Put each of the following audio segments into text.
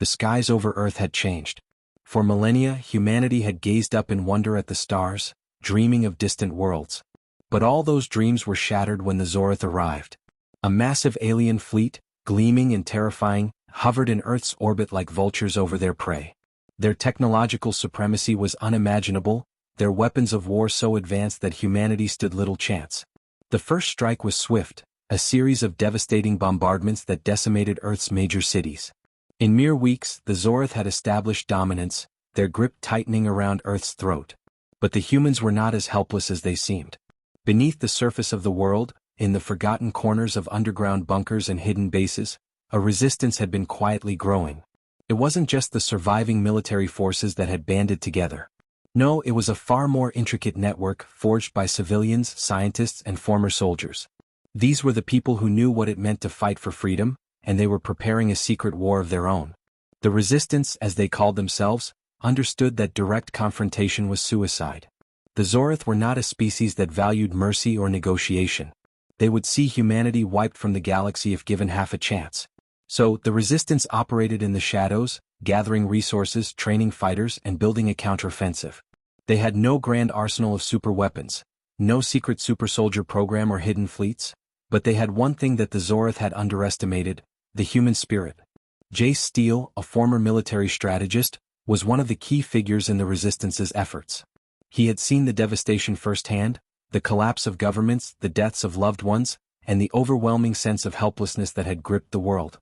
The skies over Earth had changed. For millennia, humanity had gazed up in wonder at the stars, dreaming of distant worlds. But all those dreams were shattered when the Zorath arrived. A massive alien fleet, gleaming and terrifying, hovered in Earth's orbit like vultures over their prey. Their technological supremacy was unimaginable, their weapons of war so advanced that humanity stood little chance. The first strike was swift, a series of devastating bombardments that decimated Earth's major cities. In mere weeks, the Zorath had established dominance, their grip tightening around Earth's throat. But the humans were not as helpless as they seemed. Beneath the surface of the world, in the forgotten corners of underground bunkers and hidden bases, a resistance had been quietly growing. It wasn't just the surviving military forces that had banded together. No, it was a far more intricate network forged by civilians, scientists, and former soldiers. These were the people who knew what it meant to fight for freedom, and they were preparing a secret war of their own. The resistance, as they called themselves, understood that direct confrontation was suicide. The Zorath were not a species that valued mercy or negotiation. They would see humanity wiped from the galaxy if given half a chance. So, the resistance operated in the shadows, gathering resources, training fighters, and building a counteroffensive. They had no grand arsenal of superweapons, no secret super soldier program or hidden fleets, but they had one thing that the Zorath had underestimated: the human spirit. Jace Steele, a former military strategist, was one of the key figures in the Resistance's efforts. He had seen the devastation firsthand, the collapse of governments, the deaths of loved ones, and the overwhelming sense of helplessness that had gripped the world.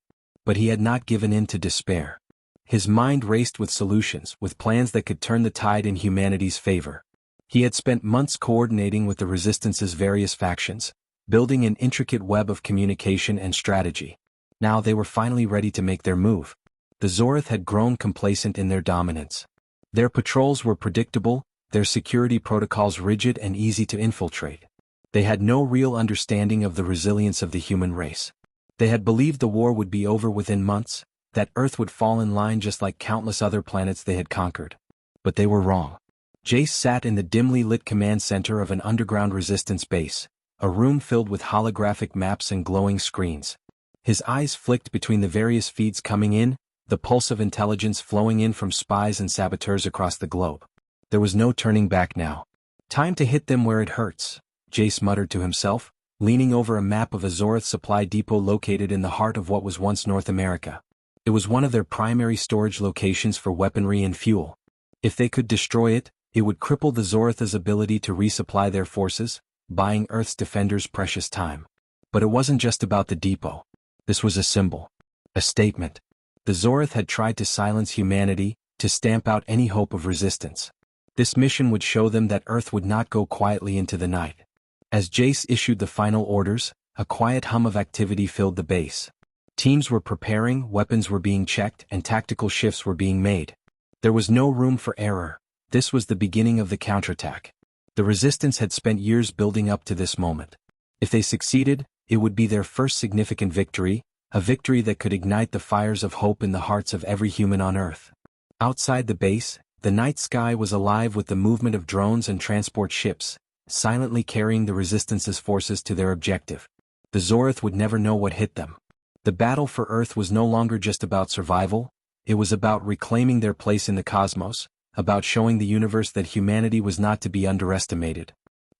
But he had not given in to despair. His mind raced with solutions, with plans that could turn the tide in humanity's favor. He had spent months coordinating with the Resistance's various factions, building an intricate web of communication and strategy. Now they were finally ready to make their move. The Zorath had grown complacent in their dominance. Their patrols were predictable, their security protocols rigid and easy to infiltrate. They had no real understanding of the resilience of the human race. They had believed the war would be over within months, that Earth would fall in line just like countless other planets they had conquered. But they were wrong. Jace sat in the dimly lit command center of an underground resistance base, a room filled with holographic maps and glowing screens. His eyes flicked between the various feeds coming in, the pulse of intelligence flowing in from spies and saboteurs across the globe. There was no turning back now. Time to hit them where it hurts, Jace muttered to himself, leaning over a map of a Zorath supply depot located in the heart of what was once North America. It was one of their primary storage locations for weaponry and fuel. If they could destroy it, it would cripple the Zorath's ability to resupply their forces, buying Earth's defenders precious time. But it wasn't just about the depot. This was a symbol. A statement. The Zorath had tried to silence humanity, to stamp out any hope of resistance. This mission would show them that Earth would not go quietly into the night. As Jace issued the final orders, a quiet hum of activity filled the base. Teams were preparing, weapons were being checked, and tactical shifts were being made. There was no room for error. This was the beginning of the counterattack. The Resistance had spent years building up to this moment. If they succeeded, it would be their first significant victory, a victory that could ignite the fires of hope in the hearts of every human on Earth. Outside the base, the night sky was alive with the movement of drones and transport ships, silently carrying the Resistance's forces to their objective. The Zorath would never know what hit them. The battle for Earth was no longer just about survival, it was about reclaiming their place in the cosmos, about showing the universe that humanity was not to be underestimated.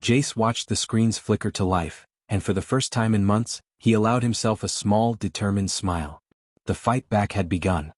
Jace watched the screens flicker to life, and for the first time in months, he allowed himself a small, determined smile. The fight back had begun.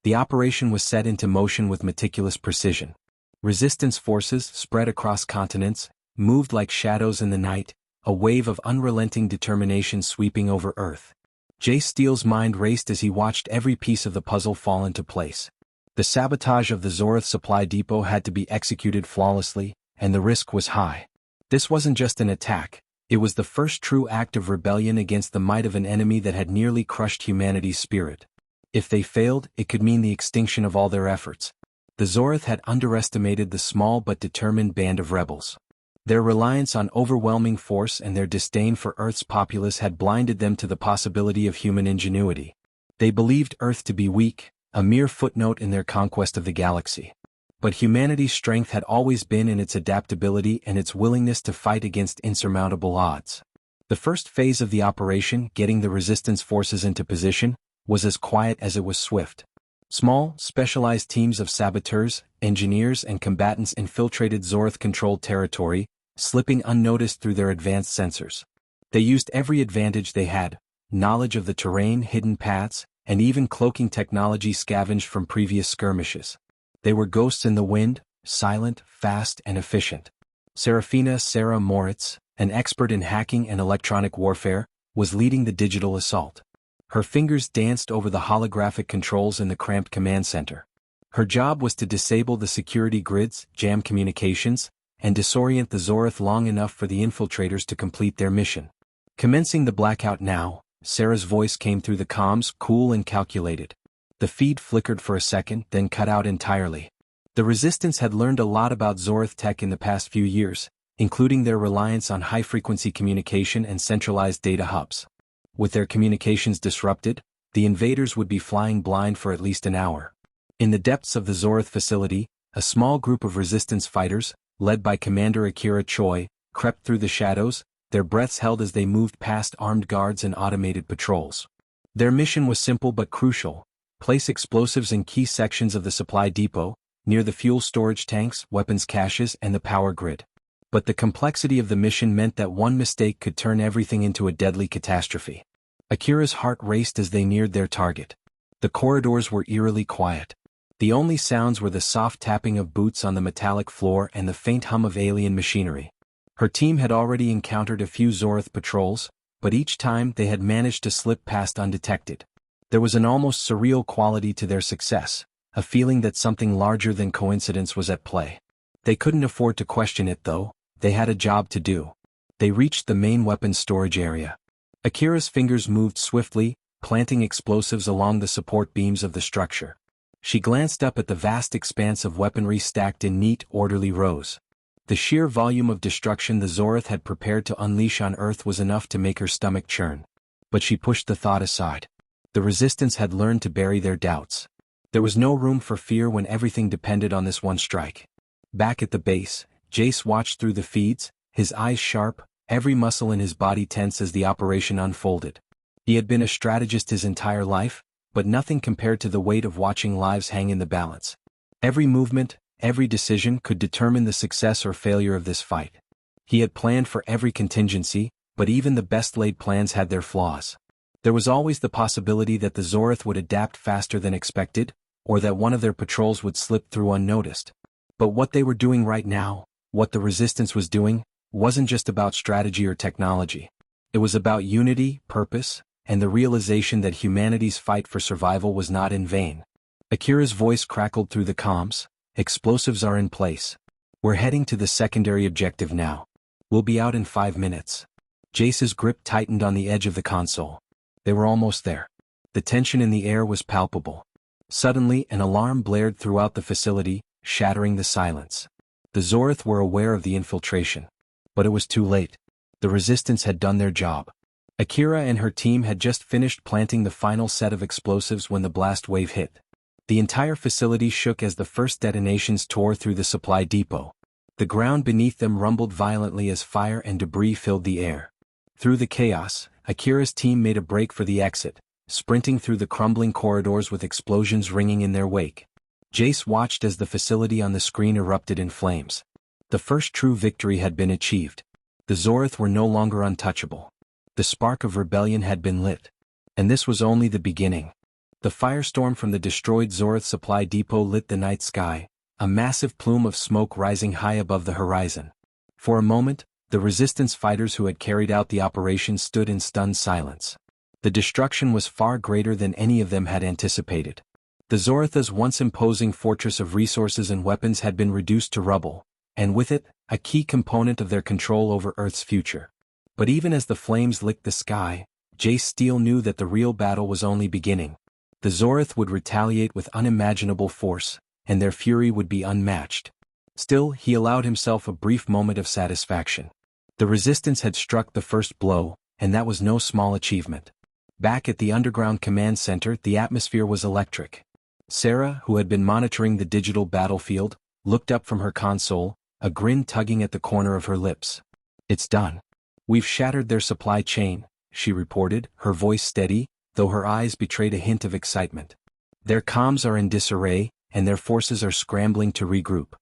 The operation was set into motion with meticulous precision. Resistance forces, spread across continents, moved like shadows in the night, a wave of unrelenting determination sweeping over Earth. Jace Steele's mind raced as he watched every piece of the puzzle fall into place. The sabotage of the Zorath supply depot had to be executed flawlessly, and the risk was high. This wasn't just an attack, it was the first true act of rebellion against the might of an enemy that had nearly crushed humanity's spirit. If they failed, it could mean the extinction of all their efforts. The Zorath had underestimated the small but determined band of rebels. Their reliance on overwhelming force and their disdain for Earth's populace had blinded them to the possibility of human ingenuity. They believed Earth to be weak, a mere footnote in their conquest of the galaxy. But humanity's strength had always been in its adaptability and its willingness to fight against insurmountable odds. The first phase of the operation, getting the Resistance forces into position, was as quiet as it was swift. Small, specialized teams of saboteurs, engineers and combatants infiltrated Zorth-controlled territory, slipping unnoticed through their advanced sensors. They used every advantage they had: knowledge of the terrain, hidden paths, and even cloaking technology scavenged from previous skirmishes. They were ghosts in the wind, silent, fast, and efficient. Serafina Sarah Moritz, an expert in hacking and electronic warfare, was leading the digital assault. Her fingers danced over the holographic controls in the cramped command center. Her job was to disable the security grids, jam communications, and disorient the Zorth long enough for the infiltrators to complete their mission. Commencing the blackout now, Sarah's voice came through the comms, cool and calculated. The feed flickered for a second, then cut out entirely. The Resistance had learned a lot about Zorth tech in the past few years, including their reliance on high-frequency communication and centralized data hubs. With their communications disrupted, the invaders would be flying blind for at least an hour. In the depths of the Zorth facility, a small group of Resistance fighters, led by Commander Akira Choi, crept through the shadows, their breaths held as they moved past armed guards and automated patrols. Their mission was simple but crucial: place explosives in key sections of the supply depot, near the fuel storage tanks, weapons caches, and the power grid. But the complexity of the mission meant that one mistake could turn everything into a deadly catastrophe. Akira's heart raced as they neared their target. The corridors were eerily quiet. The only sounds were the soft tapping of boots on the metallic floor and the faint hum of alien machinery. Her team had already encountered a few Zorth patrols, but each time they had managed to slip past undetected. There was an almost surreal quality to their success, a feeling that something larger than coincidence was at play. They couldn't afford to question it though. They had a job to do. They reached the main weapons storage area. Akira's fingers moved swiftly, planting explosives along the support beams of the structure. She glanced up at the vast expanse of weaponry stacked in neat, orderly rows. The sheer volume of destruction the Zorth had prepared to unleash on Earth was enough to make her stomach churn. But she pushed the thought aside. The Resistance had learned to bury their doubts. There was no room for fear when everything depended on this one strike. Back at the base, Jace watched through the feeds, his eyes sharp, every muscle in his body tense as the operation unfolded. He had been a strategist his entire life, but nothing compared to the weight of watching lives hang in the balance. Every movement, every decision could determine the success or failure of this fight. He had planned for every contingency, but even the best-laid plans had their flaws. There was always the possibility that the Zorth would adapt faster than expected, or that one of their patrols would slip through unnoticed. But what they were doing right now, what the Resistance was doing, wasn't just about strategy or technology. It was about unity, purpose, and the realization that humanity's fight for survival was not in vain. Akira's voice crackled through the comms. Explosives are in place. We're heading to the secondary objective now. We'll be out in 5 minutes. Jace's grip tightened on the edge of the console. They were almost there. The tension in the air was palpable. Suddenly, an alarm blared throughout the facility, shattering the silence. The Zorth were aware of the infiltration. But it was too late. The Resistance had done their job. Akira and her team had just finished planting the final set of explosives when the blast wave hit. The entire facility shook as the first detonations tore through the supply depot. The ground beneath them rumbled violently as fire and debris filled the air. Through the chaos, Akira's team made a break for the exit, sprinting through the crumbling corridors with explosions ringing in their wake. Jace watched as the facility on the screen erupted in flames. The first true victory had been achieved. The Zorth were no longer untouchable. The spark of rebellion had been lit. And this was only the beginning. The firestorm from the destroyed Zorth supply depot lit the night sky, a massive plume of smoke rising high above the horizon. For a moment, the Resistance fighters who had carried out the operation stood in stunned silence. The destruction was far greater than any of them had anticipated. The Zorth's once imposing fortress of resources and weapons had been reduced to rubble, and with it, a key component of their control over Earth's future. But even as the flames licked the sky, Jace Steele knew that the real battle was only beginning. The Zorth would retaliate with unimaginable force, and their fury would be unmatched. Still, he allowed himself a brief moment of satisfaction. The Resistance had struck the first blow, and that was no small achievement. Back at the underground command center, the atmosphere was electric. Sarah, who had been monitoring the digital battlefield, looked up from her console, a grin tugging at the corner of her lips. "It's done. We've shattered their supply chain," she reported, her voice steady, though her eyes betrayed a hint of excitement. Their comms are in disarray, and their forces are scrambling to regroup.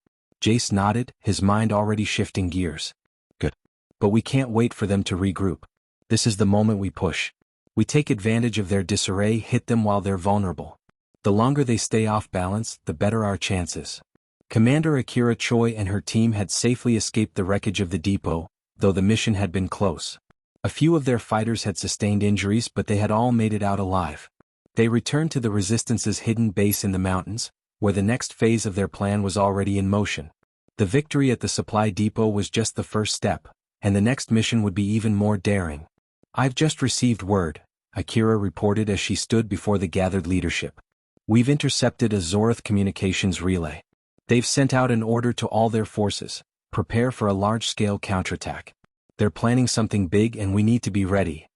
Jace nodded, his mind already shifting gears. Good. But we can't wait for them to regroup. This is the moment we push. We take advantage of their disarray, hit them while they're vulnerable. The longer they stay off balance, the better our chances. Commander Akira Choi and her team had safely escaped the wreckage of the depot, though the mission had been close. A few of their fighters had sustained injuries, but they had all made it out alive. They returned to the Resistance's hidden base in the mountains, where the next phase of their plan was already in motion. The victory at the supply depot was just the first step, and the next mission would be even more daring. I've just received word, Akira reported as she stood before the gathered leadership. We've intercepted a Zoroth communications relay. They've sent out an order to all their forces, prepare for a large-scale counterattack. They're planning something big and we need to be ready.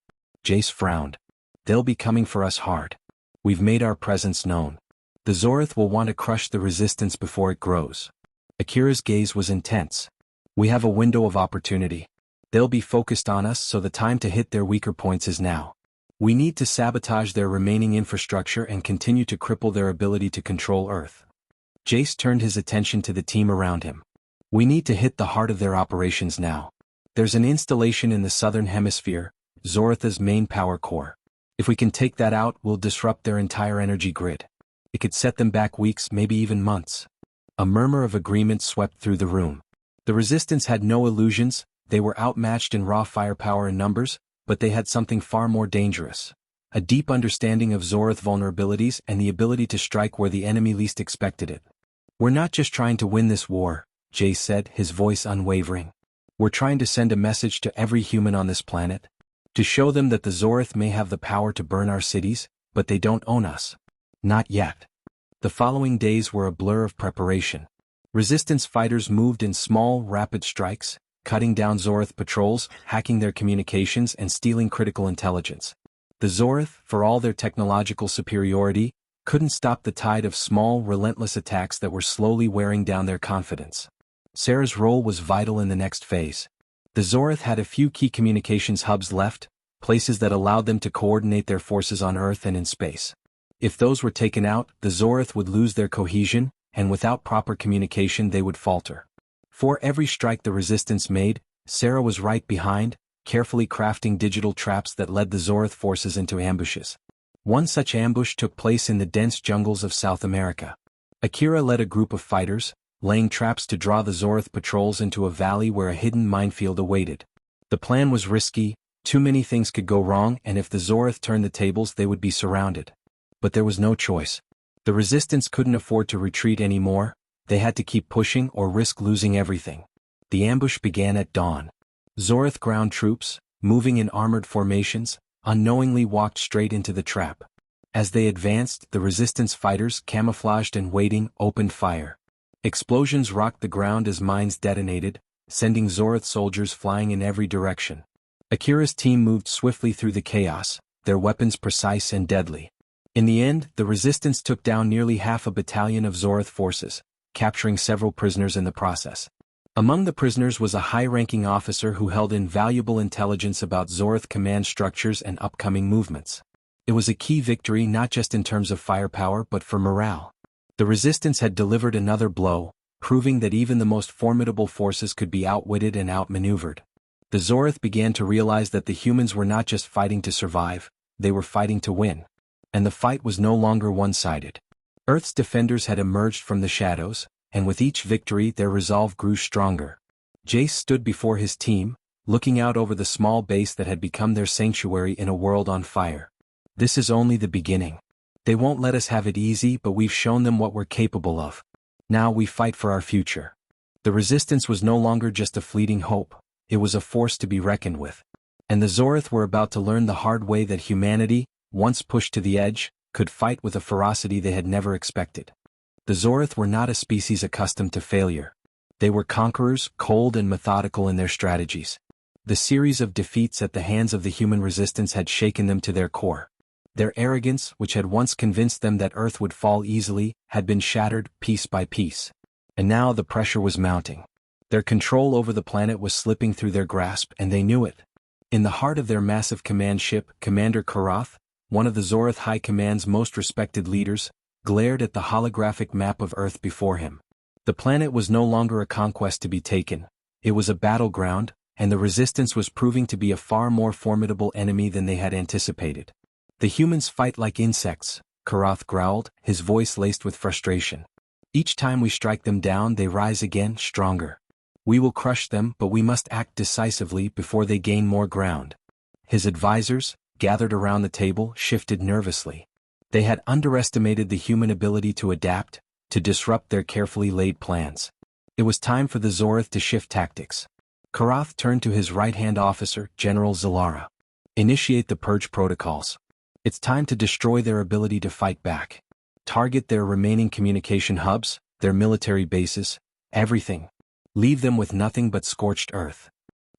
Jace frowned. They'll be coming for us hard. We've made our presence known. The Zoroth will want to crush the resistance before it grows. Akira's gaze was intense. We have a window of opportunity. They'll be focused on us, so the time to hit their weaker points is now. We need to sabotage their remaining infrastructure and continue to cripple their ability to control Earth. Jace turned his attention to the team around him. We need to hit the heart of their operations now. There's an installation in the southern hemisphere, Zorotha's main power core. If we can take that out, we'll disrupt their entire energy grid. It could set them back weeks, maybe even months. A murmur of agreement swept through the room. The Resistance had no illusions. They were outmatched in raw firepower and numbers, but they had something far more dangerous. A deep understanding of Zoroth vulnerabilities and the ability to strike where the enemy least expected it. We're not just trying to win this war, Jace said, his voice unwavering. We're trying to send a message to every human on this planet. To show them that the Zoroth may have the power to burn our cities, but they don't own us. Not yet. The following days were a blur of preparation. Resistance fighters moved in small, rapid strikes, cutting down Zoroth patrols, hacking their communications and stealing critical intelligence. The Zoroth, for all their technological superiority, couldn't stop the tide of small, relentless attacks that were slowly wearing down their confidence. Sarah's role was vital in the next phase. The Zoroth had a few key communications hubs left, places that allowed them to coordinate their forces on Earth and in space. If those were taken out, the Zoroth would lose their cohesion, and without proper communication they would falter. For every strike the Resistance made, Sarah was right behind, carefully crafting digital traps that led the Zoroth forces into ambushes. One such ambush took place in the dense jungles of South America. Akira led a group of fighters, laying traps to draw the Zoroth patrols into a valley where a hidden minefield awaited. The plan was risky, too many things could go wrong, and if the Zoroth turned the tables they would be surrounded. But there was no choice. The Resistance couldn't afford to retreat anymore. They had to keep pushing or risk losing everything. The ambush began at dawn. Zoroth ground troops, moving in armored formations, unknowingly walked straight into the trap. As they advanced, the Resistance fighters, camouflaged and waiting, opened fire. Explosions rocked the ground as mines detonated, sending Zoroth soldiers flying in every direction. Akira's team moved swiftly through the chaos, their weapons precise and deadly. In the end, the Resistance took down nearly half a battalion of Zoroth forces, capturing several prisoners in the process. Among the prisoners was a high-ranking officer who held invaluable intelligence about Zoroth command structures and upcoming movements. It was a key victory not just in terms of firepower but for morale. The Resistance had delivered another blow, proving that even the most formidable forces could be outwitted and outmaneuvered. The Zoroth began to realize that the humans were not just fighting to survive, they were fighting to win. And the fight was no longer one-sided. Earth's defenders had emerged from the shadows, and with each victory their resolve grew stronger. Jace stood before his team, looking out over the small base that had become their sanctuary in a world on fire. This is only the beginning. They won't let us have it easy, but we've shown them what we're capable of. Now we fight for our future. The Resistance was no longer just a fleeting hope, it was a force to be reckoned with. And the Zoroth were about to learn the hard way that humanity, once pushed to the edge, could fight with a ferocity they had never expected. The Zoroth were not a species accustomed to failure. They were conquerors, cold and methodical in their strategies. The series of defeats at the hands of the human Resistance had shaken them to their core. Their arrogance, which had once convinced them that Earth would fall easily, had been shattered piece by piece. And now the pressure was mounting. Their control over the planet was slipping through their grasp, and they knew it. In the heart of their massive command ship, Commander Karath, one of the Zoroth High Command's most respected leaders, glared at the holographic map of Earth before him. The planet was no longer a conquest to be taken, it was a battleground, and the Resistance was proving to be a far more formidable enemy than they had anticipated. The humans fight like insects, Karath growled, his voice laced with frustration. Each time we strike them down they rise again, stronger. We will crush them, but we must act decisively before they gain more ground. His advisors, gathered around the table, shifted nervously. They had underestimated the human ability to adapt, to disrupt their carefully laid plans. It was time for the Zorith to shift tactics. Karath turned to his right-hand officer, General Zalara. Initiate the purge protocols. It's time to destroy their ability to fight back. Target their remaining communication hubs, their military bases, everything. Leave them with nothing but scorched earth.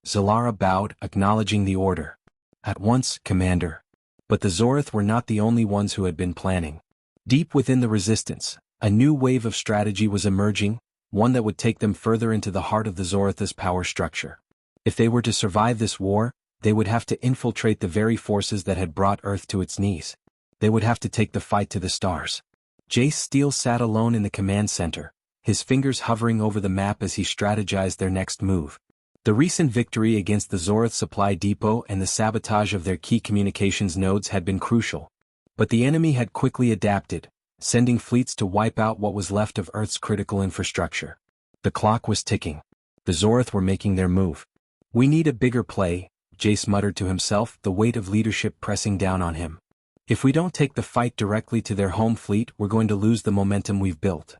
Zalara bowed, acknowledging the order. At once, Commander. But the Zorith were not the only ones who had been planning. Deep within the Resistance, a new wave of strategy was emerging, one that would take them further into the heart of the Zoritha's power structure. If they were to survive this war, they would have to infiltrate the very forces that had brought Earth to its knees. They would have to take the fight to the stars. Jace Steele sat alone in the command center, his fingers hovering over the map as he strategized their next move. The recent victory against the Zorith supply depot and the sabotage of their key communications nodes had been crucial. But the enemy had quickly adapted, sending fleets to wipe out what was left of Earth's critical infrastructure. The clock was ticking. The Zorith were making their move. We need a bigger play, Jace muttered to himself, the weight of leadership pressing down on him. If we don't take the fight directly to their home fleet, we're going to lose the momentum we've built.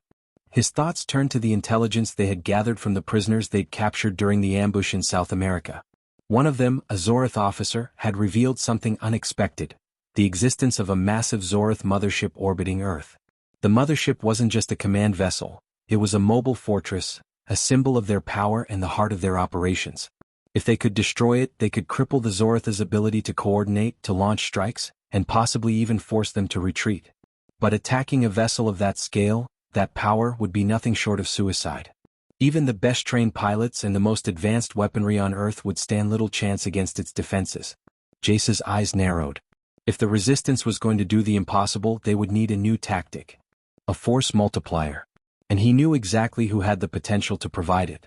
His thoughts turned to the intelligence they had gathered from the prisoners they'd captured during the ambush in South America. One of them, a Zorith officer, had revealed something unexpected: the existence of a massive Zorith mothership orbiting Earth. The mothership wasn't just a command vessel, it was a mobile fortress, a symbol of their power and the heart of their operations. If they could destroy it, they could cripple the Zoritha's ability to coordinate, to launch strikes, and possibly even force them to retreat. But attacking a vessel of that scale, that power, would be nothing short of suicide. Even the best-trained pilots and the most advanced weaponry on Earth would stand little chance against its defenses. Jace's eyes narrowed. If the Resistance was going to do the impossible, they would need a new tactic. A force multiplier. And he knew exactly who had the potential to provide it.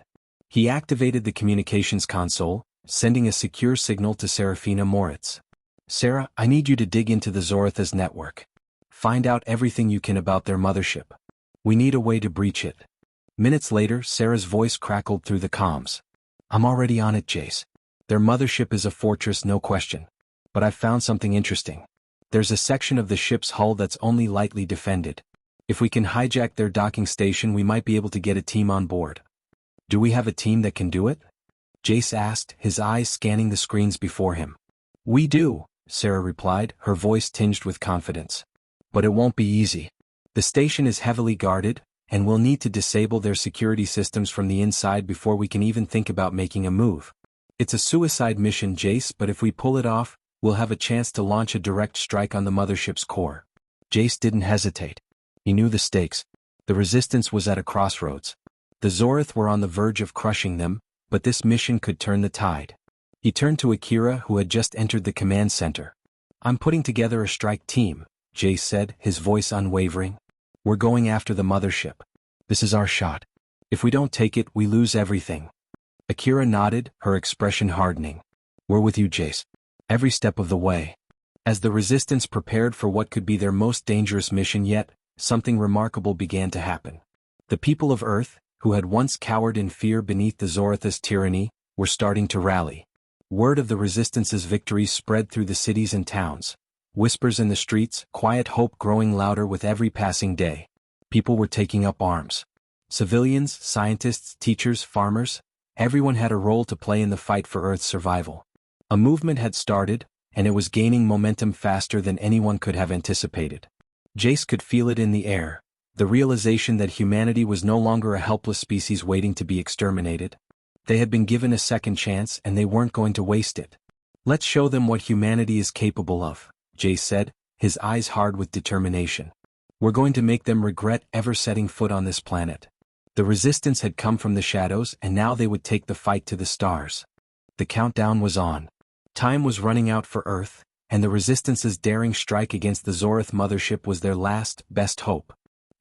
He activated the communications console, sending a secure signal to Serafina Moritz. Sarah, I need you to dig into the Zoritha's network. Find out everything you can about their mothership. We need a way to breach it. Minutes later, Sarah's voice crackled through the comms. I'm already on it, Jace. Their mothership is a fortress, no question. But I've found something interesting. There's a section of the ship's hull that's only lightly defended. If we can hijack their docking station, we might be able to get a team on board. Do we have a team that can do it? Jace asked, his eyes scanning the screens before him. We do, Sarah replied, her voice tinged with confidence. But it won't be easy. The station is heavily guarded, and we'll need to disable their security systems from the inside before we can even think about making a move. It's a suicide mission, Jace, but if we pull it off, we'll have a chance to launch a direct strike on the mothership's core. Jace didn't hesitate. He knew the stakes. The Resistance was at a crossroads. The Zorith were on the verge of crushing them, but this mission could turn the tide. He turned to Akira, who had just entered the command center. I'm putting together a strike team, Jace said, his voice unwavering. We're going after the mothership. This is our shot. If we don't take it, we lose everything. Akira nodded, her expression hardening. We're with you, Jace. Every step of the way. As the Resistance prepared for what could be their most dangerous mission yet, something remarkable began to happen. The people of Earth, who had once cowered in fear beneath the Zoritha's tyranny, were starting to rally. Word of the Resistance's victory spread through the cities and towns. Whispers in the streets, quiet hope growing louder with every passing day. People were taking up arms. Civilians, scientists, teachers, farmers, everyone had a role to play in the fight for Earth's survival. A movement had started, and it was gaining momentum faster than anyone could have anticipated. Jace could feel it in the air. The realization that humanity was no longer a helpless species waiting to be exterminated. They had been given a second chance and they weren't going to waste it. Let's show them what humanity is capable of, Jace said, his eyes hard with determination. We're going to make them regret ever setting foot on this planet. The Resistance had come from the shadows and now they would take the fight to the stars. The countdown was on. Time was running out for Earth, and the Resistance's daring strike against the Zorith mothership was their last, best hope.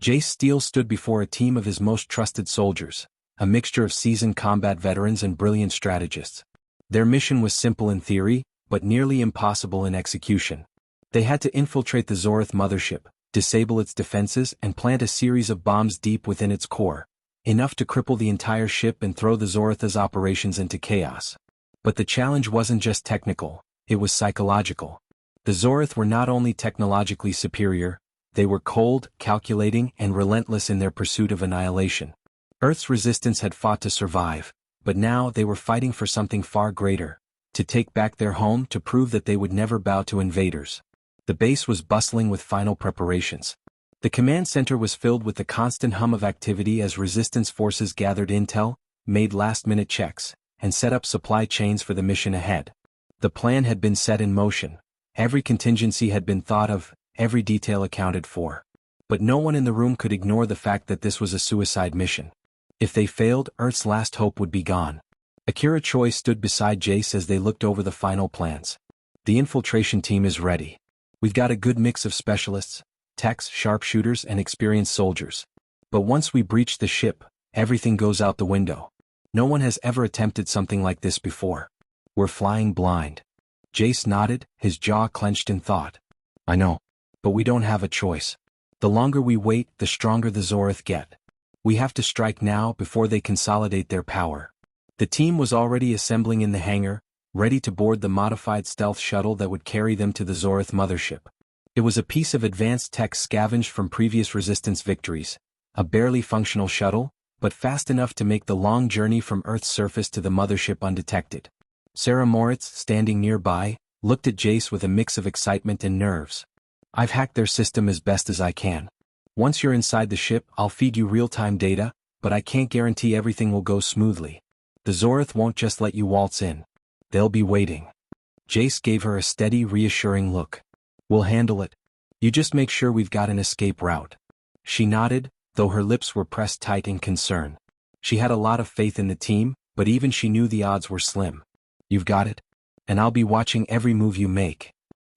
Jace Steele stood before a team of his most trusted soldiers, a mixture of seasoned combat veterans and brilliant strategists. Their mission was simple in theory, but nearly impossible in execution. They had to infiltrate the Zorith mothership, disable its defenses and plant a series of bombs deep within its core, enough to cripple the entire ship and throw the Zoritha's operations into chaos. But the challenge wasn't just technical, it was psychological. The Zorith were not only technologically superior, they were cold, calculating, and relentless in their pursuit of annihilation. Earth's resistance had fought to survive, but now they were fighting for something far greater, to take back their home, to prove that they would never bow to invaders. The base was bustling with final preparations. The command center was filled with the constant hum of activity as resistance forces gathered intel, made last-minute checks, and set up supply chains for the mission ahead. The plan had been set in motion. Every contingency had been thought of, every detail accounted for. But no one in the room could ignore the fact that this was a suicide mission. If they failed, Earth's last hope would be gone. Akira Choi stood beside Jace as they looked over the final plans. The infiltration team is ready. We've got a good mix of specialists, techs, sharpshooters, and experienced soldiers. But once we breach the ship, everything goes out the window. No one has ever attempted something like this before. We're flying blind. Jace nodded, his jaw clenched in thought. I know. But we don't have a choice. The longer we wait, the stronger the Zorith get. We have to strike now before they consolidate their power. The team was already assembling in the hangar, ready to board the modified stealth shuttle that would carry them to the Zorith mothership. It was a piece of advanced tech scavenged from previous resistance victories, a barely functional shuttle, but fast enough to make the long journey from Earth's surface to the mothership undetected. Sarah Moritz, standing nearby, looked at Jace with a mix of excitement and nerves. I've hacked their system as best as I can. Once you're inside the ship, I'll feed you real-time data, but I can't guarantee everything will go smoothly. The Zorith won't just let you waltz in. They'll be waiting. Jace gave her a steady, reassuring look. We'll handle it. You just make sure we've got an escape route. She nodded, though her lips were pressed tight in concern. She had a lot of faith in the team, but even she knew the odds were slim. You've got it. And I'll be watching every move you make.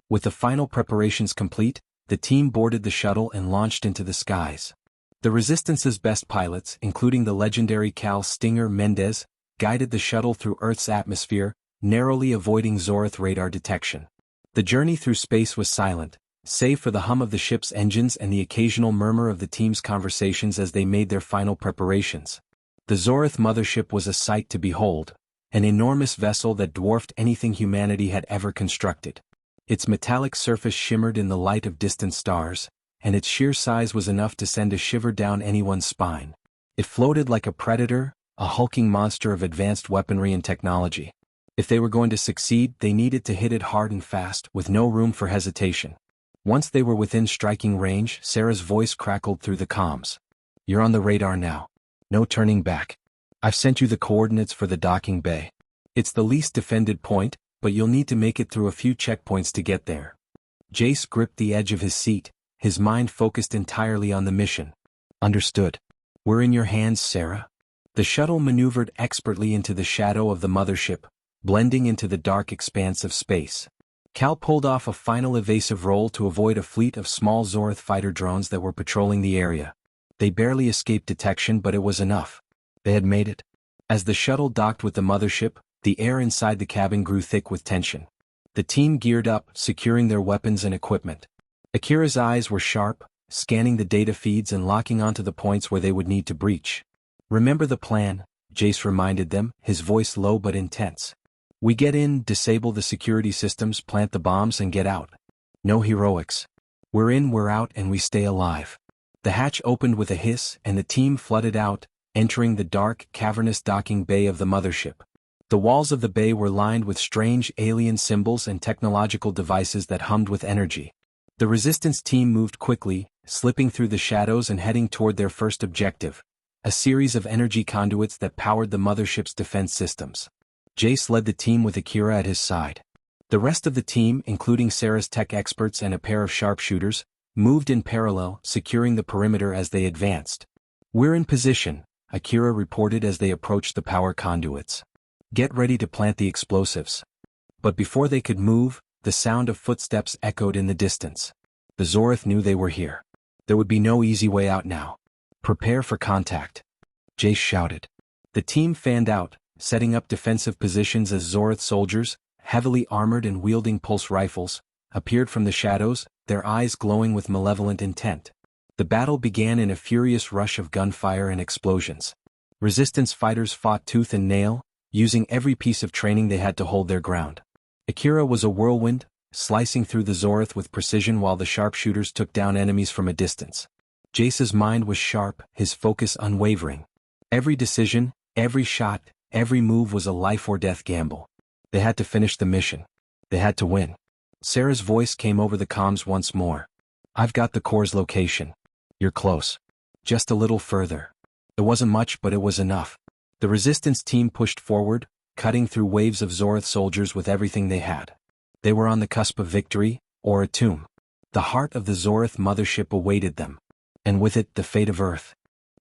With the final preparations complete, the team boarded the shuttle and launched into the skies. The Resistance's best pilots, including the legendary Cal Stinger Mendez, guided the shuttle through Earth's atmosphere, narrowly avoiding Zorith radar detection. The journey through space was silent, save for the hum of the ship's engines and the occasional murmur of the team's conversations as they made their final preparations. The Zorith mothership was a sight to behold, an enormous vessel that dwarfed anything humanity had ever constructed. Its metallic surface shimmered in the light of distant stars, and its sheer size was enough to send a shiver down anyone's spine. It floated like a predator, a hulking monster of advanced weaponry and technology. If they were going to succeed, they needed to hit it hard and fast, with no room for hesitation. Once they were within striking range, Sarah's voice crackled through the comms. You're on the radar now. No turning back. I've sent you the coordinates for the docking bay. It's the least defended point, but you'll need to make it through a few checkpoints to get there. Jace gripped the edge of his seat, his mind focused entirely on the mission. Understood. We're in your hands, Sarah. The shuttle maneuvered expertly into the shadow of the mothership, blending into the dark expanse of space. Cal pulled off a final evasive roll to avoid a fleet of small Zorith fighter drones that were patrolling the area. They barely escaped detection, but it was enough. They had made it. As the shuttle docked with the mothership, the air inside the cabin grew thick with tension. The team geared up, securing their weapons and equipment. Akira's eyes were sharp, scanning the data feeds and locking onto the points where they would need to breach. Remember the plan, Jace reminded them, his voice low but intense. We get in, disable the security systems, plant the bombs, and get out. No heroics. We're in, we're out, and we stay alive. The hatch opened with a hiss, and the team flooded out, entering the dark, cavernous docking bay of the mothership. The walls of the bay were lined with strange alien symbols and technological devices that hummed with energy. The resistance team moved quickly, slipping through the shadows and heading toward their first objective, a series of energy conduits that powered the mothership's defense systems. Jace led the team with Akira at his side. The rest of the team, including Sarah's tech experts and a pair of sharpshooters, moved in parallel, securing the perimeter as they advanced. We're in position, Akira reported as they approached the power conduits. Get ready to plant the explosives. But before they could move, the sound of footsteps echoed in the distance. The Zorith knew they were here. There would be no easy way out now. "Prepare for contact," Jace shouted. The team fanned out, setting up defensive positions as Zorith soldiers, heavily armored and wielding pulse rifles, appeared from the shadows, their eyes glowing with malevolent intent. The battle began in a furious rush of gunfire and explosions. Resistance fighters fought tooth and nail, using every piece of training they had to hold their ground. Akira was a whirlwind, slicing through the Zorith with precision while the sharpshooters took down enemies from a distance. Jace's mind was sharp, his focus unwavering. Every decision, every shot, every move was a life-or-death gamble. They had to finish the mission. They had to win. Sarah's voice came over the comms once more. "I've got the core's location. You're close. Just a little further." It wasn't much, but it was enough. The resistance team pushed forward, cutting through waves of Zorith soldiers with everything they had. They were on the cusp of victory, or a tomb. The heart of the Zorith mothership awaited them. And with it, the fate of Earth.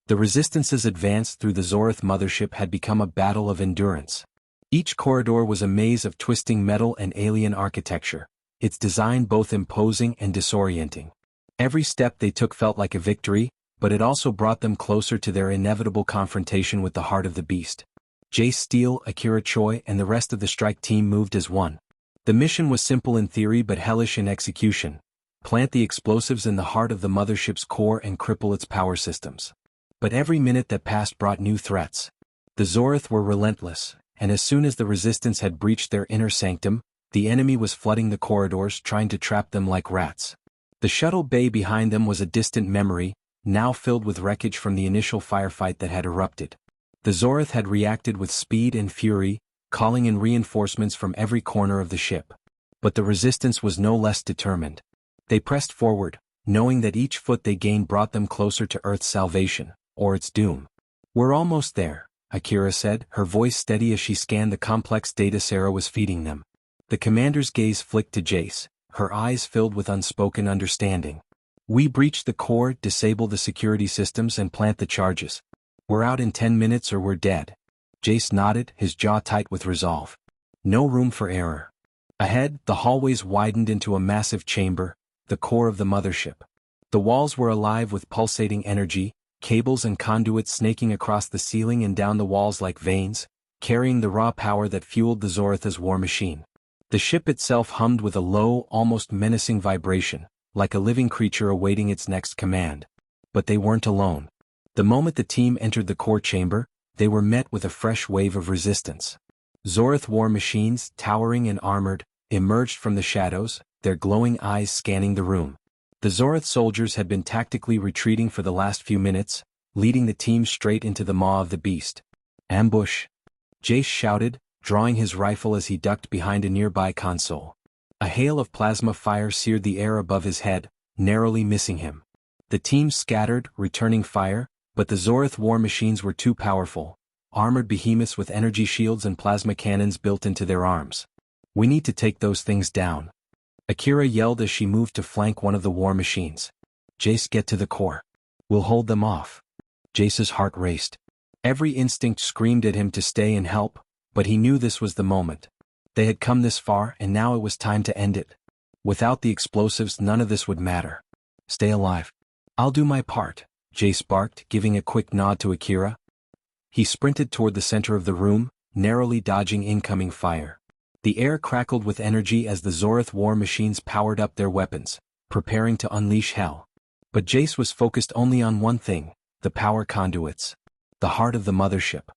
The resistance's advance through the Zorith mothership had become a battle of endurance. Each corridor was a maze of twisting metal and alien architecture, its design both imposing and disorienting. Every step they took felt like a victory, but it also brought them closer to their inevitable confrontation with the heart of the beast. Jace Steele, Akira Choi, and the rest of the strike team moved as one. The mission was simple in theory but hellish in execution: plant the explosives in the heart of the mothership's core and cripple its power systems. But every minute that passed brought new threats. The Zorith were relentless, and as soon as the resistance had breached their inner sanctum, the enemy was flooding the corridors, trying to trap them like rats. The shuttle bay behind them was a distant memory, now filled with wreckage from the initial firefight that had erupted. The Zorith had reacted with speed and fury, calling in reinforcements from every corner of the ship. But the resistance was no less determined. They pressed forward, knowing that each foot they gained brought them closer to Earth's salvation, or its doom. "We're almost there," Akira said, her voice steady as she scanned the complex data Sarah was feeding them. The commander's gaze flicked to Jace, her eyes filled with unspoken understanding. "We breach the core, disable the security systems, and plant the charges. We're out in 10 minutes or we're dead." Jace nodded, his jaw tight with resolve. No room for error. Ahead, the hallways widened into a massive chamber, the core of the mothership. The walls were alive with pulsating energy, cables and conduits snaking across the ceiling and down the walls like veins, carrying the raw power that fueled the Zoritha's war machine. The ship itself hummed with a low, almost menacing vibration, like a living creature awaiting its next command. But they weren't alone. The moment the team entered the core chamber, they were met with a fresh wave of resistance. Zorith war machines, towering and armored, emerged from the shadows, their glowing eyes scanning the room. The Zorith soldiers had been tactically retreating for the last few minutes, leading the team straight into the maw of the beast. "Ambush!" Jace shouted, drawing his rifle as he ducked behind a nearby console. A hail of plasma fire seared the air above his head, narrowly missing him. The team scattered, returning fire, but the Zorith war machines were too powerful, armored behemoths with energy shields and plasma cannons built into their arms. "We need to take those things down," Akira yelled as she moved to flank one of the war machines. "Jace, get to the core. We'll hold them off." Jace's heart raced. Every instinct screamed at him to stay and help, but he knew this was the moment. They had come this far and now it was time to end it. Without the explosives, none of this would matter. "Stay alive. I'll do my part," Jace barked, giving a quick nod to Akira. He sprinted toward the center of the room, narrowly dodging incoming fire. The air crackled with energy as the Zorith war machines powered up their weapons, preparing to unleash hell. But Jace was focused only on one thing: the power conduits. The heart of the mothership.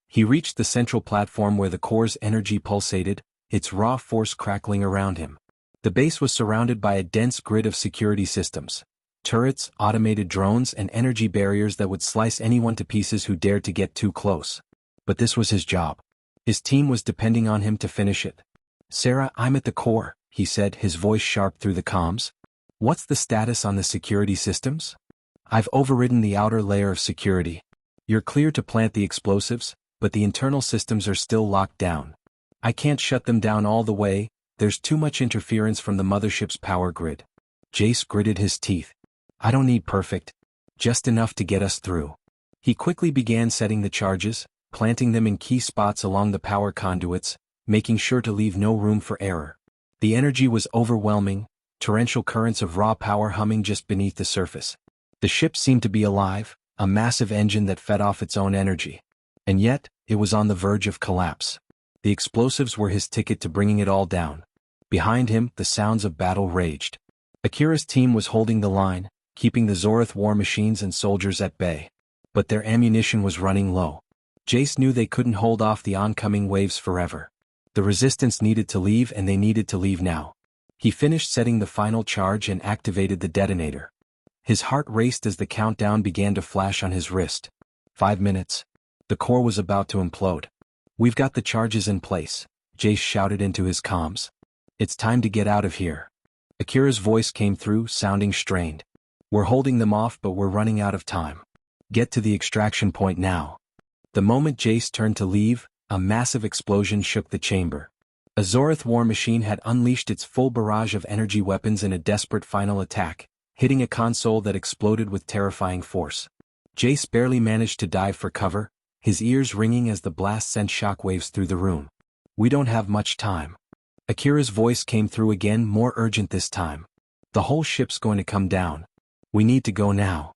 He reached the central platform where the core's energy pulsated, its raw force crackling around him. The base was surrounded by a dense grid of security systems: turrets, automated drones, and energy barriers that would slice anyone to pieces who dared to get too close. But this was his job. His team was depending on him to finish it. "Sarah, I'm at the core," he said, his voice sharp through the comms. "What's the status on the security systems?" "I've overridden the outer layer of security. You're clear to plant the explosives, but the internal systems are still locked down. I can't shut them down all the way, there's too much interference from the mothership's power grid." Jace gritted his teeth. "I don't need perfect. Just enough to get us through." He quickly began setting the charges, planting them in key spots along the power conduits, making sure to leave no room for error. The energy was overwhelming, torrential currents of raw power humming just beneath the surface. The ship seemed to be alive, a massive engine that fed off its own energy. And yet, it was on the verge of collapse. The explosives were his ticket to bringing it all down. Behind him, the sounds of battle raged. Akira's team was holding the line, keeping the Zorith war machines and soldiers at bay. But their ammunition was running low. Jace knew they couldn't hold off the oncoming waves forever. The resistance needed to leave, and they needed to leave now. He finished setting the final charge and activated the detonator. His heart raced as the countdown began to flash on his wrist. 5 minutes. The core was about to implode. "We've got the charges in place," Jace shouted into his comms. "It's time to get out of here." Akira's voice came through, sounding strained. "We're holding them off, but we're running out of time. Get to the extraction point now." The moment Jace turned to leave, a massive explosion shook the chamber. A Zorith war machine had unleashed its full barrage of energy weapons in a desperate final attack, hitting a console that exploded with terrifying force. Jace barely managed to dive for cover, his ears ringing as the blast sent shockwaves through the room. "We don't have much time." Akira's voice came through again, more urgent this time. "The whole ship's going to come down. We need to go now."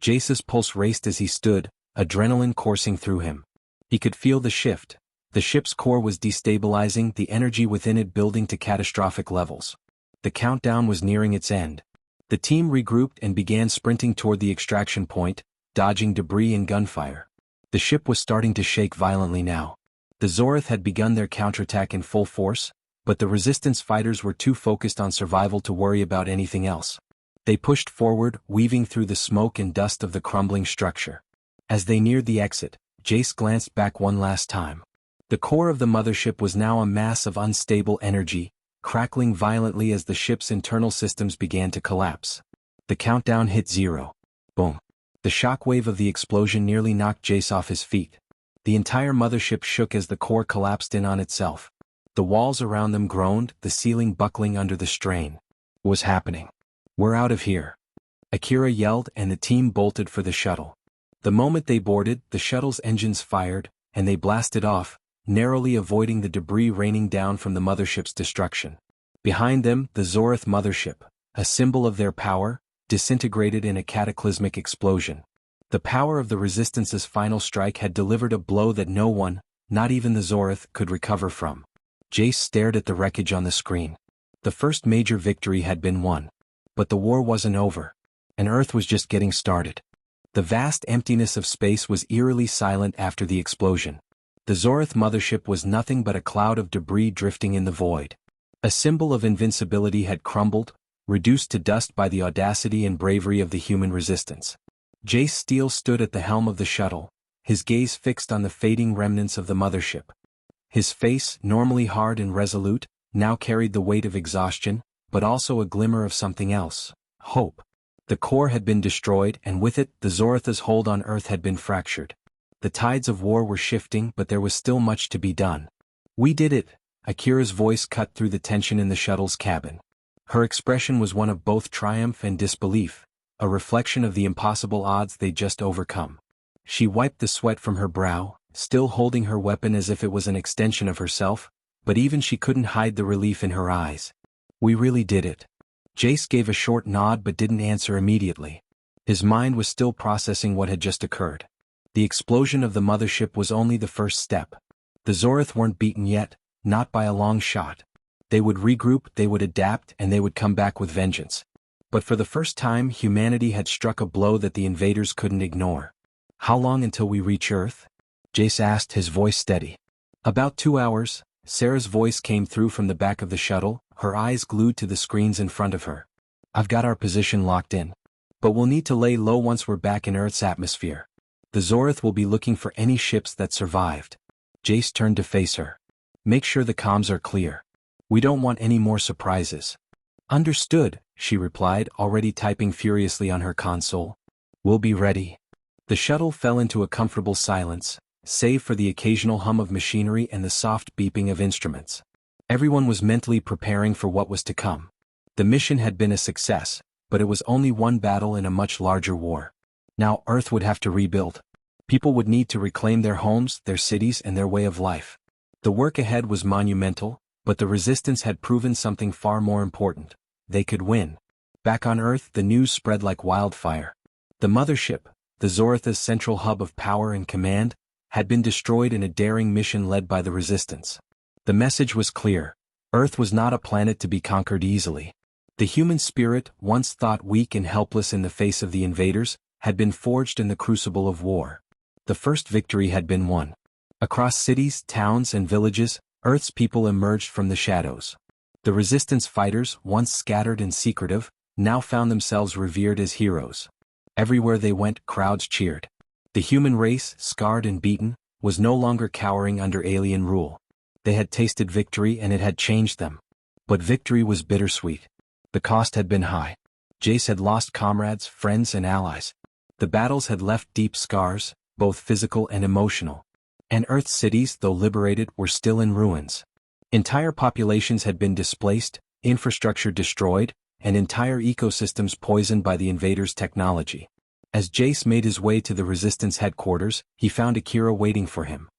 Jace's pulse raced as he stood, adrenaline coursing through him. He could feel the shift. The ship's core was destabilizing, the energy within it building to catastrophic levels. The countdown was nearing its end. The team regrouped and began sprinting toward the extraction point, dodging debris and gunfire. The ship was starting to shake violently now. The Zorith had begun their counterattack in full force, but the resistance fighters were too focused on survival to worry about anything else. They pushed forward, weaving through the smoke and dust of the crumbling structure. As they neared the exit, Jace glanced back one last time. The core of the mothership was now a mass of unstable energy, crackling violently as the ship's internal systems began to collapse. The countdown hit 0. Boom. The shockwave of the explosion nearly knocked Jace off his feet. The entire mothership shook as the core collapsed in on itself. The walls around them groaned, the ceiling buckling under the strain. What was happening? "We're out of here," Akira yelled, and the team bolted for the shuttle. The moment they boarded, the shuttle's engines fired, and they blasted off, narrowly avoiding the debris raining down from the mothership's destruction. Behind them, the Zorith mothership, a symbol of their power, disintegrated in a cataclysmic explosion. The power of the Resistance's final strike had delivered a blow that no one, not even the Zorith, could recover from. Jace stared at the wreckage on the screen. The first major victory had been won. But the war wasn't over. And Earth was just getting started. The vast emptiness of space was eerily silent after the explosion. The Zorith mothership was nothing but a cloud of debris drifting in the void. A symbol of invincibility had crumbled, reduced to dust by the audacity and bravery of the human resistance. Jace Steele stood at the helm of the shuttle, his gaze fixed on the fading remnants of the mothership. His face, normally hard and resolute, now carried the weight of exhaustion, but also a glimmer of something else: hope. The core had been destroyed, and with it, the Zoritha's hold on Earth had been fractured. The tides of war were shifting, but there was still much to be done. "We did it," Akira's voice cut through the tension in the shuttle's cabin. Her expression was one of both triumph and disbelief, a reflection of the impossible odds they'd just overcome. She wiped the sweat from her brow, still holding her weapon as if it was an extension of herself, but even she couldn't hide the relief in her eyes. "We really did it." Jace gave a short nod but didn't answer immediately. His mind was still processing what had just occurred. The explosion of the mothership was only the first step. The Zorith weren't beaten yet, not by a long shot. They would regroup, they would adapt, and they would come back with vengeance. But for the first time, humanity had struck a blow that the invaders couldn't ignore. "How long until we reach Earth?" Jace asked, his voice steady. "About 2 hours," Sarah's voice came through from the back of the shuttle, her eyes glued to the screens in front of her. "I've got our position locked in. But we'll need to lay low once we're back in Earth's atmosphere. The Zorith will be looking for any ships that survived." Jace turned to face her. "Make sure the comms are clear. We don't want any more surprises." "Understood," she replied, already typing furiously on her console. "We'll be ready." The shuttle fell into a comfortable silence, save for the occasional hum of machinery and the soft beeping of instruments. Everyone was mentally preparing for what was to come. The mission had been a success, but it was only one battle in a much larger war. Now Earth would have to rebuild. People would need to reclaim their homes, their cities, and their way of life. The work ahead was monumental, But the Resistance had proven something far more important. They could win. Back on Earth, the news spread like wildfire. The mothership, the Zoratha's central hub of power and command, had been destroyed in a daring mission led by the Resistance. The message was clear. Earth was not a planet to be conquered easily. The human spirit, once thought weak and helpless in the face of the invaders, had been forged in the crucible of war. The first victory had been won. Across cities, towns, and villages, Earth's people emerged from the shadows. The Resistance fighters, once scattered and secretive, now found themselves revered as heroes. Everywhere they went, crowds cheered. The human race, scarred and beaten, was no longer cowering under alien rule. They had tasted victory and it had changed them. But victory was bittersweet. The cost had been high. Jace had lost comrades, friends, and allies. The battles had left deep scars, both physical and emotional. And Earth's cities, though liberated, were still in ruins. Entire populations had been displaced, infrastructure destroyed, and entire ecosystems poisoned by the invaders' technology. As Jace made his way to the Resistance headquarters, he found Akira waiting for him.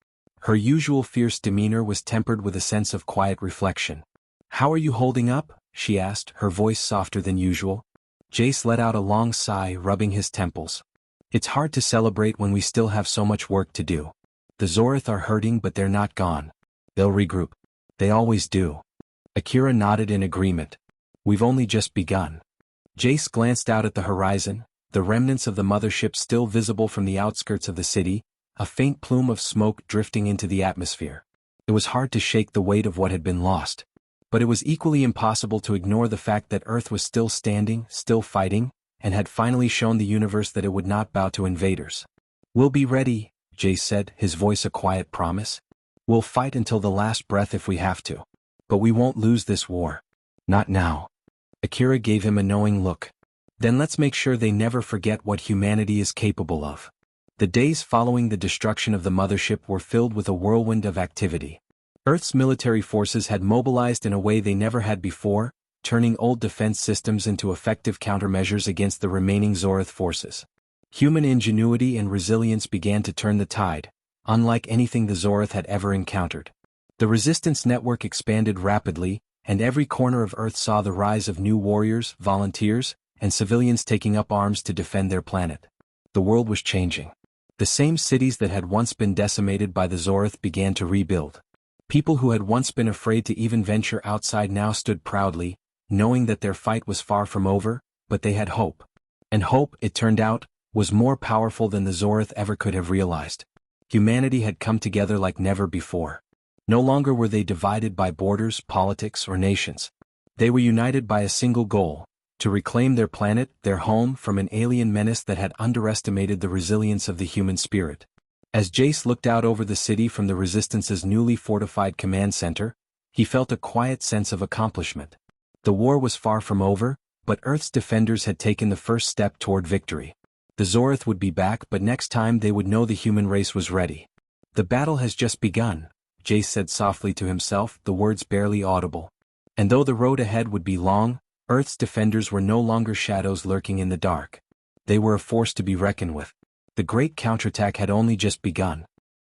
Her usual fierce demeanor was tempered with a sense of quiet reflection. "How are you holding up?" she asked, her voice softer than usual. Jace let out a long sigh, rubbing his temples. "It's hard to celebrate when we still have so much work to do. The Zorath are hurting, but they're not gone. They'll regroup. They always do." Akira nodded in agreement. "We've only just begun." Jace glanced out at the horizon, the remnants of the mothership still visible from the outskirts of the city, a faint plume of smoke drifting into the atmosphere. It was hard to shake the weight of what had been lost. But it was equally impossible to ignore the fact that Earth was still standing, still fighting, and had finally shown the universe that it would not bow to invaders. "We'll be ready," Jace said, his voice a quiet promise. "We'll fight until the last breath if we have to. But we won't lose this war. Not now." Akira gave him a knowing look. "Then let's make sure they never forget what humanity is capable of." The days following the destruction of the mothership were filled with a whirlwind of activity. Earth's military forces had mobilized in a way they never had before, turning old defense systems into effective countermeasures against the remaining Zorath forces. Human ingenuity and resilience began to turn the tide, unlike anything the Zorath had ever encountered. The Resistance network expanded rapidly, and every corner of Earth saw the rise of new warriors, volunteers, and civilians taking up arms to defend their planet. The world was changing. The same cities that had once been decimated by the Zorath began to rebuild. People who had once been afraid to even venture outside now stood proudly, knowing that their fight was far from over, but they had hope. And hope, it turned out, was more powerful than the Zorath ever could have realized. Humanity had come together like never before. No longer were they divided by borders, politics, or nations. They were united by a single goal: to reclaim their planet, their home, from an alien menace that had underestimated the resilience of the human spirit. As Jace looked out over the city from the Resistance's newly fortified command center, he felt a quiet sense of accomplishment. The war was far from over, but Earth's defenders had taken the first step toward victory. The Zorath would be back, but next time they would know the human race was ready. "The battle has just begun," Jace said softly to himself, the words barely audible. And though the road ahead would be long, Earth's defenders were no longer shadows lurking in the dark. They were a force to be reckoned with. The great counterattack had only just begun.